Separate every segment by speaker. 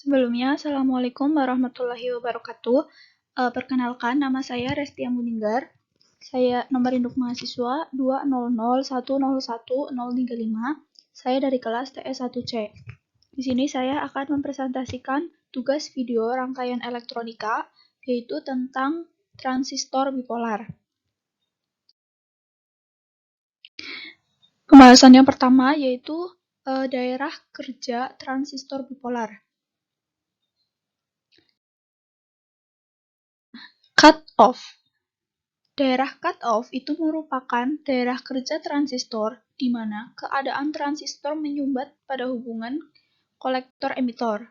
Speaker 1: Sebelumnya, Assalamualaikum warahmatullahi wabarakatuh. Perkenalkan, nama saya Restia Muninggar. Saya nomor induk mahasiswa 200101035. Saya dari kelas TS1C. Di sini saya akan mempresentasikan tugas video rangkaian elektronika, yaitu tentang transistor bipolar. Pembahasan yang pertama yaitu daerah kerja transistor bipolar. Cut-off. Daerah cut-off itu merupakan daerah kerja transistor di mana keadaan transistor menyumbat pada hubungan kolektor-emitor.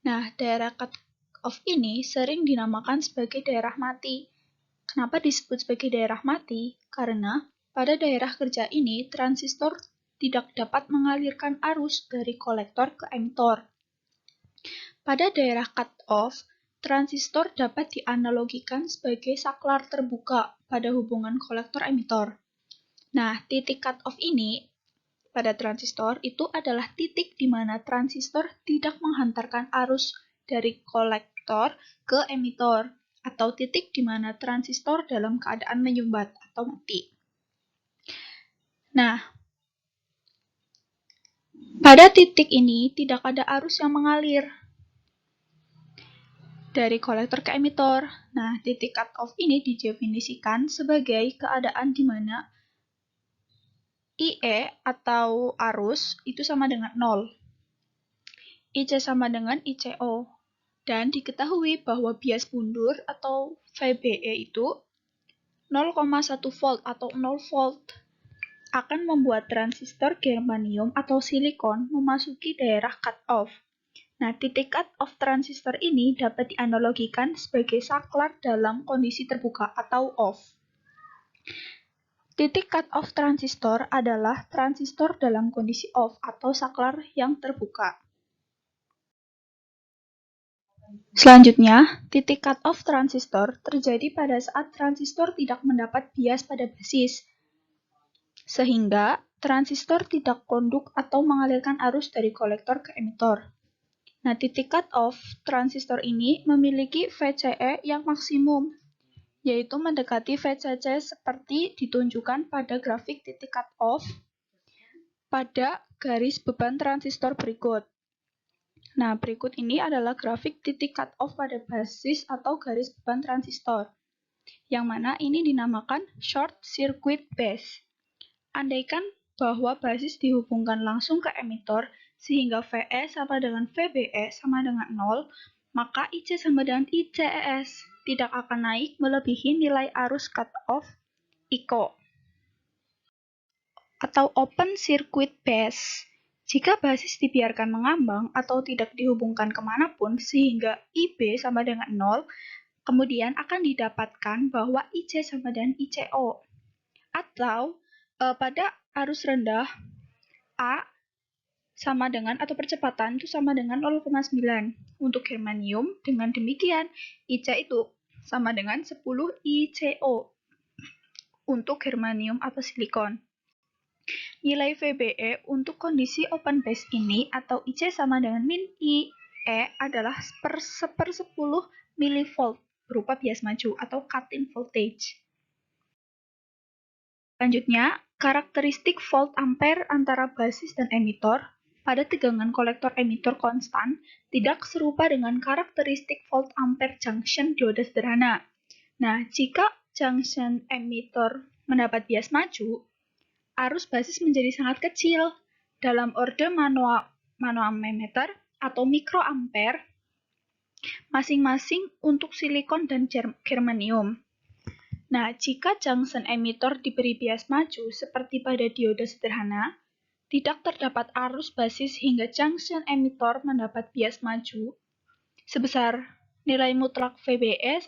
Speaker 1: Nah, daerah cut-off ini sering dinamakan sebagai daerah mati. Kenapa disebut sebagai daerah mati? Karena pada daerah kerja ini transistor tidak dapat mengalirkan arus dari kolektor ke emitor. Pada daerah cut-off, transistor dapat dianalogikan sebagai saklar terbuka pada hubungan kolektor-emitor. Nah, titik cut-off ini pada transistor itu adalah titik di mana transistor tidak menghantarkan arus dari kolektor ke emitor, atau titik di mana transistor dalam keadaan menyumbat atau mati. Nah, pada titik ini tidak ada arus yang mengalir dari kolektor ke emitor. Nah, titik cut-off ini didefinisikan sebagai keadaan di mana IE atau arus itu sama dengan 0. IC sama dengan ICO. Dan diketahui bahwa bias mundur atau VBE itu 0,1 volt atau 0 volt akan membuat transistor germanium atau silikon memasuki daerah cut-off. Nah, titik cut-off transistor ini dapat dianalogikan sebagai saklar dalam kondisi terbuka atau off. Titik cut-off transistor adalah transistor dalam kondisi off atau saklar yang terbuka. Selanjutnya, titik cut-off transistor terjadi pada saat transistor tidak mendapat bias pada basis, sehingga transistor tidak konduk atau mengalirkan arus dari kolektor ke emitor. Nah, titik cut-off transistor ini memiliki VCE yang maksimum, yaitu mendekati VCC seperti ditunjukkan pada grafik titik cut-off pada garis beban transistor berikut. Nah, berikut ini adalah grafik titik cut-off pada basis atau garis beban transistor, yang mana ini dinamakan short circuit base. Andaikan bahwa basis dihubungkan langsung ke emitor, sehingga VE sama dengan VBE sama dengan 0, maka IC sama dengan ICES tidak akan naik melebihi nilai arus cut-off ICO atau open circuit base. Jika basis dibiarkan mengambang atau tidak dihubungkan kemanapun sehingga IB sama dengan 0, kemudian akan didapatkan bahwa IC sama dengan ICO. Atau pada arus rendah, A sama dengan atau percepatan itu sama dengan 0,9 untuk germanium. Dengan demikian, IC itu sama dengan 10 ICO untuk germanium atau silikon. Nilai VBE untuk kondisi open base ini atau IC sama dengan min IE adalah seper-10 mV berupa bias maju atau cut-in voltage. Selanjutnya, karakteristik volt ampere antara basis dan emitor pada tegangan kolektor emitor konstan tidak serupa dengan karakteristik volt ampere junction dioda sederhana. Nah, jika junction emitor mendapat bias maju, arus basis menjadi sangat kecil dalam orde nanometer atau mikroampere masing-masing untuk silikon dan germanium. Nah, jika junction emitor diberi bias maju seperti pada dioda sederhana, tidak terdapat arus basis hingga junction emitor mendapat bias maju sebesar nilai mutlak VBE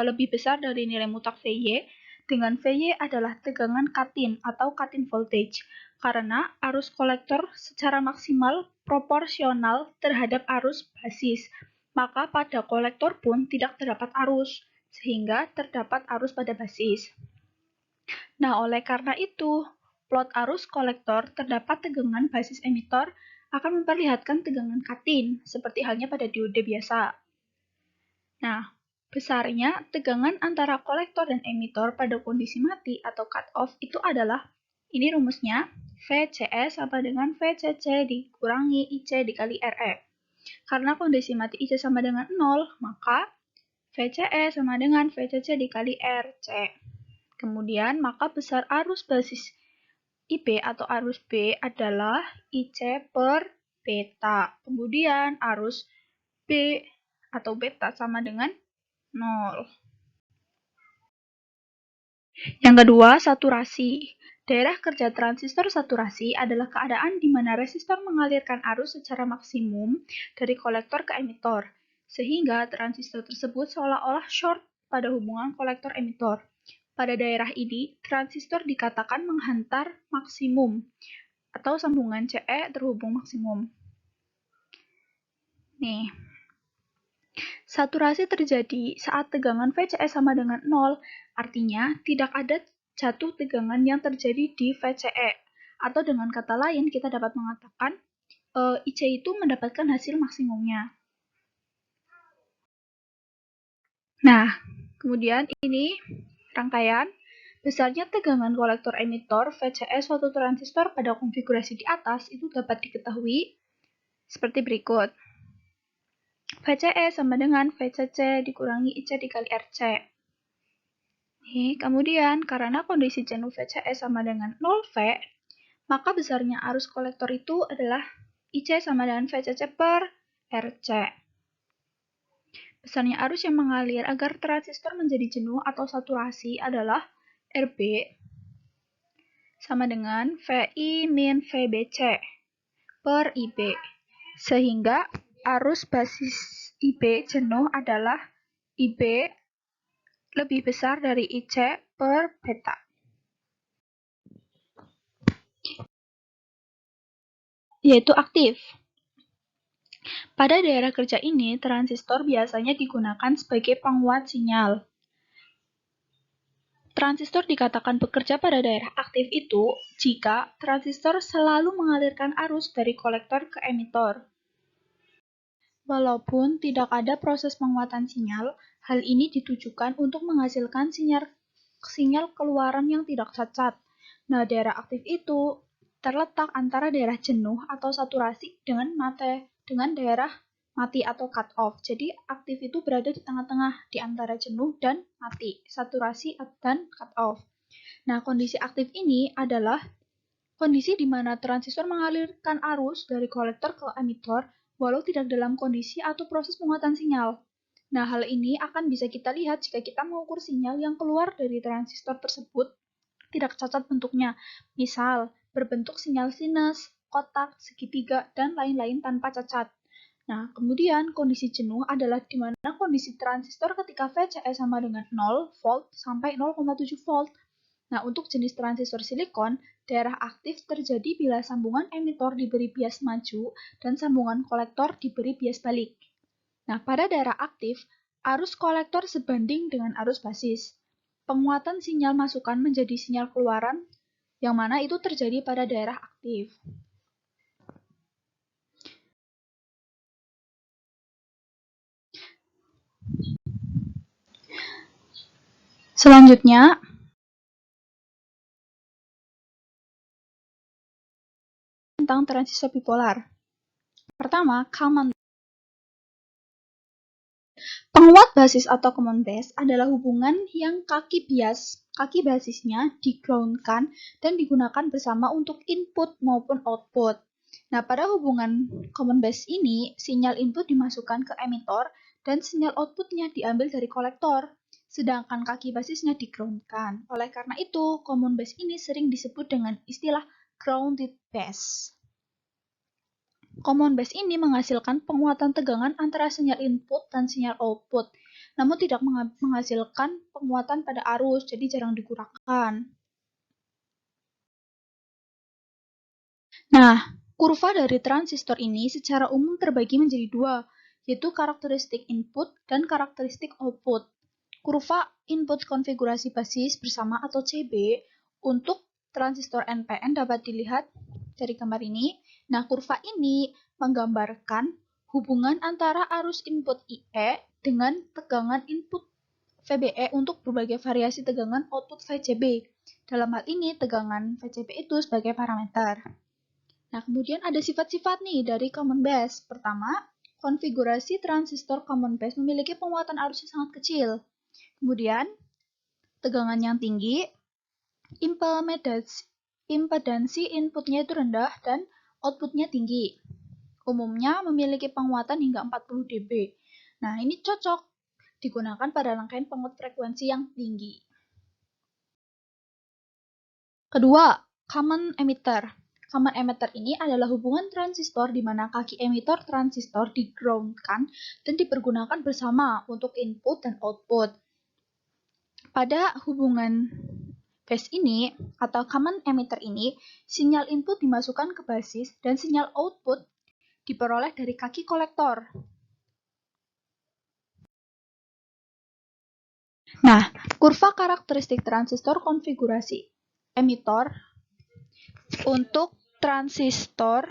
Speaker 1: lebih besar dari nilai mutlak VY, dengan VY adalah tegangan cut-in atau cut-in voltage, karena arus kolektor secara maksimal proporsional terhadap arus basis, maka pada kolektor pun tidak terdapat arus, sehingga terdapat arus pada basis. Nah, oleh karena itu, plot arus kolektor terdapat tegangan basis emitor akan memperlihatkan tegangan katin, seperti halnya pada diode biasa. Nah, besarnya tegangan antara kolektor dan emitor pada kondisi mati atau cut-off itu adalah, ini rumusnya, VCE sama dengan VCC dikurangi IC dikali RE. Karena kondisi mati IC sama dengan 0, maka VCE sama dengan VCC dikali RC. Kemudian, maka besar arus basis IB atau arus B adalah IC per beta. Kemudian, arus B atau beta sama dengan 0. Yang kedua, saturasi. Daerah kerja transistor saturasi adalah keadaan di mana resistor mengalirkan arus secara maksimum dari kolektor ke emitor, sehingga transistor tersebut seolah-olah short pada hubungan kolektor emitor. Pada daerah ini, transistor dikatakan menghantar maksimum, atau sambungan CE terhubung maksimum. Nih, saturasi terjadi saat tegangan VCE sama dengan 0, artinya tidak ada jatuh tegangan yang terjadi di VCE. Atau dengan kata lain, kita dapat mengatakan IC itu mendapatkan hasil maksimumnya. Nah, kemudian ini rangkaian. Besarnya tegangan kolektor emitor VCE suatu transistor pada konfigurasi di atas itu dapat diketahui seperti berikut. VCE sama dengan VCC dikurangi IC dikali RC. Kemudian, karena kondisi jenuh VCE sama dengan 0V, maka besarnya arus kolektor itu adalah IC sama dengan VCC per RC. Besarnya arus yang mengalir agar transistor menjadi jenuh atau saturasi adalah RB sama dengan VI min VBC per IB. Sehingga arus basis IB jenuh adalah IB lebih besar dari IC per beta. Yaitu aktif. Pada daerah kerja ini, transistor biasanya digunakan sebagai penguat sinyal. Transistor dikatakan bekerja pada daerah aktif itu jika transistor selalu mengalirkan arus dari kolektor ke emitor. Walaupun tidak ada proses penguatan sinyal, hal ini ditujukan untuk menghasilkan sinyal keluaran yang tidak cacat. Nah, daerah aktif itu terletak antara daerah jenuh atau saturasi dengan daerah mati atau cut off. Jadi, aktif itu berada di tengah-tengah di antara jenuh dan mati, saturasi dan cut off. Nah, kondisi aktif ini adalah kondisi di mana transistor mengalirkan arus dari kolektor ke emitor walau tidak dalam kondisi atau proses penguatan sinyal. Nah, hal ini akan bisa kita lihat jika kita mengukur sinyal yang keluar dari transistor tersebut tidak cacat bentuknya. Misal, berbentuk sinyal sinus, kotak, segitiga, dan lain-lain tanpa cacat. Nah, kemudian kondisi jenuh adalah di mana kondisi transistor ketika VCE sama dengan 0 volt sampai 0,7 volt. Nah, untuk jenis transistor silikon, daerah aktif terjadi bila sambungan emitor diberi bias maju dan sambungan kolektor diberi bias balik. Nah, pada daerah aktif, arus kolektor sebanding dengan arus basis. Penguatan sinyal masukan menjadi sinyal keluaran, yang mana itu terjadi pada daerah aktif. Selanjutnya, tentang transistor bipolar. Pertama, common. Penguat basis atau common base adalah hubungan yang kaki basisnya di-groundkan dan digunakan bersama untuk input maupun output. Nah, pada hubungan common base ini, sinyal input dimasukkan ke emitor dan sinyal outputnya diambil dari kolektor, sedangkan kaki basisnya di-groundkan. Oleh karena itu, common base ini sering disebut dengan istilah grounded base. Common base ini menghasilkan penguatan tegangan antara sinyal input dan sinyal output, namun tidak menghasilkan penguatan pada arus, jadi jarang digunakan. Nah, kurva dari transistor ini secara umum terbagi menjadi dua, yaitu karakteristik input dan karakteristik output. Kurva input konfigurasi basis bersama atau CB untuk transistor NPN dapat dilihat dari gambar ini. Nah, kurva ini menggambarkan hubungan antara arus input IE dengan tegangan input VBE untuk berbagai variasi tegangan output VCB. Dalam hal ini, tegangan VCB itu sebagai parameter. Nah, kemudian ada sifat-sifat nih dari common base. Pertama, konfigurasi transistor common base memiliki penguatan arus yang sangat kecil. Kemudian, tegangan yang tinggi, impedansi inputnya itu rendah dan outputnya tinggi. Umumnya memiliki penguatan hingga 40 dB. Nah, ini cocok digunakan pada rangkaian penguat frekuensi yang tinggi. Kedua, common emitter. Common emitter ini adalah hubungan transistor di mana kaki emitor transistor di-groundkan dan dipergunakan bersama untuk input dan output. Pada hubungan base ini atau common emitter ini, sinyal input dimasukkan ke basis dan sinyal output diperoleh dari kaki kolektor. Nah, kurva karakteristik transistor konfigurasi emitor untuk transistor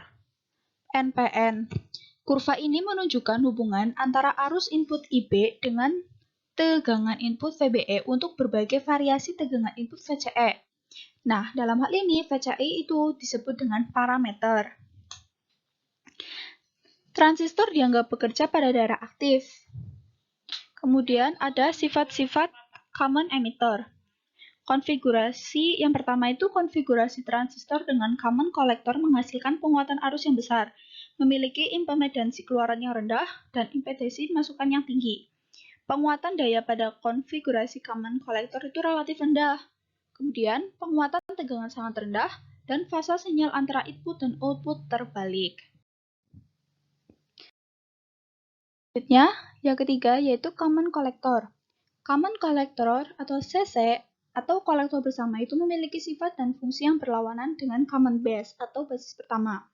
Speaker 1: NPN. Kurva ini menunjukkan hubungan antara arus input IB dengan tegangan input VBE untuk berbagai variasi tegangan input VCE. Nah, dalam hal ini VCE itu disebut dengan parameter. Transistor dianggap bekerja pada daerah aktif. Kemudian ada sifat-sifat common emitter. Konfigurasi yang pertama itu konfigurasi transistor dengan common collector menghasilkan penguatan arus yang besar, memiliki impedansi keluaran yang rendah dan impedansi masukan yang tinggi. Penguatan daya pada konfigurasi common collector itu relatif rendah. Kemudian, penguatan tegangan sangat rendah dan fasa sinyal antara input dan output terbalik. Selanjutnya, yang ketiga yaitu common collector. Common collector atau CC atau kolektor bersama itu memiliki sifat dan fungsi yang berlawanan dengan common base atau basis pertama.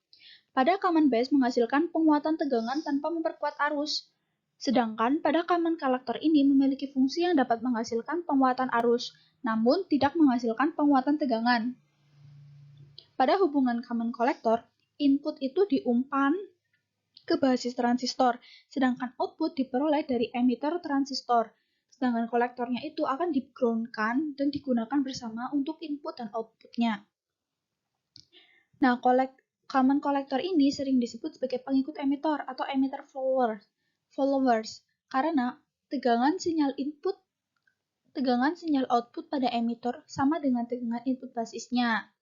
Speaker 1: Pada common base menghasilkan penguatan tegangan tanpa memperkuat arus. Sedangkan pada common collector ini memiliki fungsi yang dapat menghasilkan penguatan arus, namun tidak menghasilkan penguatan tegangan. Pada hubungan common collector, input itu diumpan ke basis transistor, sedangkan output diperoleh dari emitter transistor. Sedangkan kolektornya itu akan di-groundkan dan digunakan bersama untuk input dan outputnya. Nah, common collector ini sering disebut sebagai pengikut emitter atau emitter followers karena tegangan sinyal output pada emitter sama dengan tegangan input basisnya.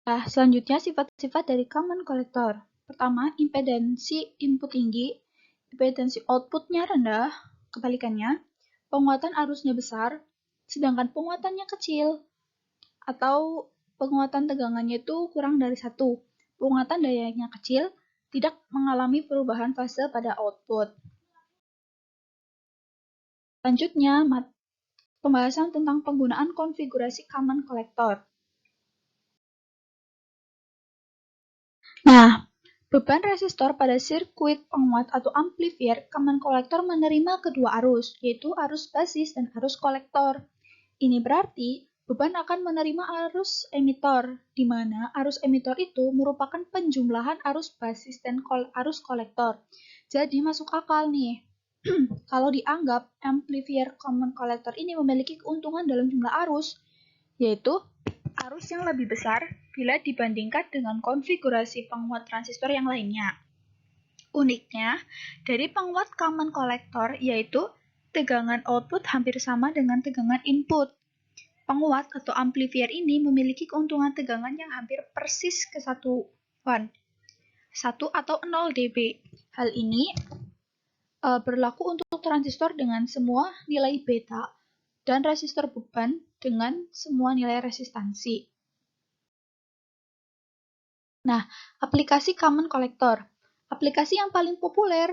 Speaker 1: Nah, selanjutnya sifat-sifat dari common collector. Pertama, impedansi input tinggi, impedansi outputnya rendah, kebalikannya, penguatan arusnya besar, sedangkan penguatannya kecil, atau penguatan tegangannya itu kurang dari 1. Penguatan dayanya kecil, tidak mengalami perubahan fase pada output. Selanjutnya, pembahasan tentang penggunaan konfigurasi common collector. Nah, beban resistor pada sirkuit penguat atau amplifier common collector menerima kedua arus, yaitu arus basis dan arus kolektor. Ini berarti beban akan menerima arus emitor, di mana arus emitor itu merupakan penjumlahan arus basis dan arus kolektor. Jadi masuk akal nih, kalau dianggap amplifier common collector ini memiliki keuntungan dalam jumlah arus, yaitu arus yang lebih besar bila dibandingkan dengan konfigurasi penguat transistor yang lainnya. Uniknya, dari penguat common collector yaitu tegangan output hampir sama dengan tegangan input. Penguat atau amplifier ini memiliki keuntungan tegangan yang hampir persis kesatuan, 1 atau 0 dB. Hal ini berlaku untuk transistor dengan semua nilai beta dan resistor beban dengan semua nilai resistansi. Nah, aplikasi common collector. Aplikasi yang paling populer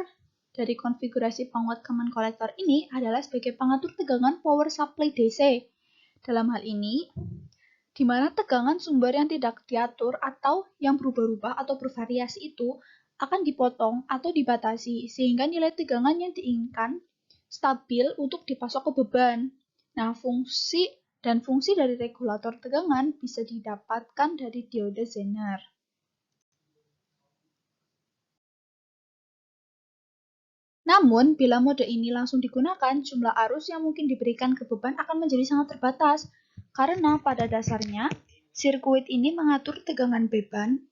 Speaker 1: dari konfigurasi penguat common collector ini adalah sebagai pengatur tegangan power supply DC. Dalam hal ini, di mana tegangan sumber yang tidak diatur atau yang berubah-ubah atau bervariasi itu akan dipotong atau dibatasi sehingga nilai tegangan yang diinginkan stabil untuk dipasok ke beban. Nah, fungsi Dan fungsi dari regulator tegangan bisa didapatkan dari diode Zener. Namun, bila mode ini langsung digunakan, jumlah arus yang mungkin diberikan ke beban akan menjadi sangat terbatas. Karena pada dasarnya, sirkuit ini mengatur tegangan beban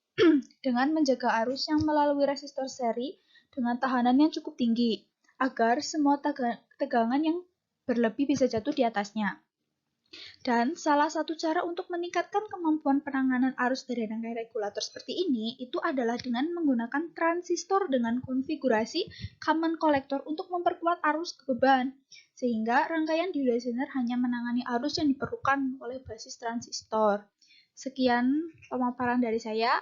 Speaker 1: dengan menjaga arus yang melalui resistor seri dengan tahanan yang cukup tinggi, agar semua tegangan yang berlebih bisa jatuh di atasnya. Dan salah satu cara untuk meningkatkan kemampuan penanganan arus dari rangkaian regulator seperti ini itu adalah dengan menggunakan transistor dengan konfigurasi common collector untuk memperkuat arus ke beban, sehingga rangkaian diode Zener hanya menangani arus yang diperlukan oleh basis transistor. Sekian pemaparan dari saya.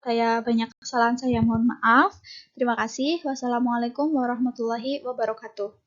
Speaker 1: Saya banyak kesalahan, saya mohon maaf. Terima kasih. Wassalamualaikum warahmatullahi wabarakatuh.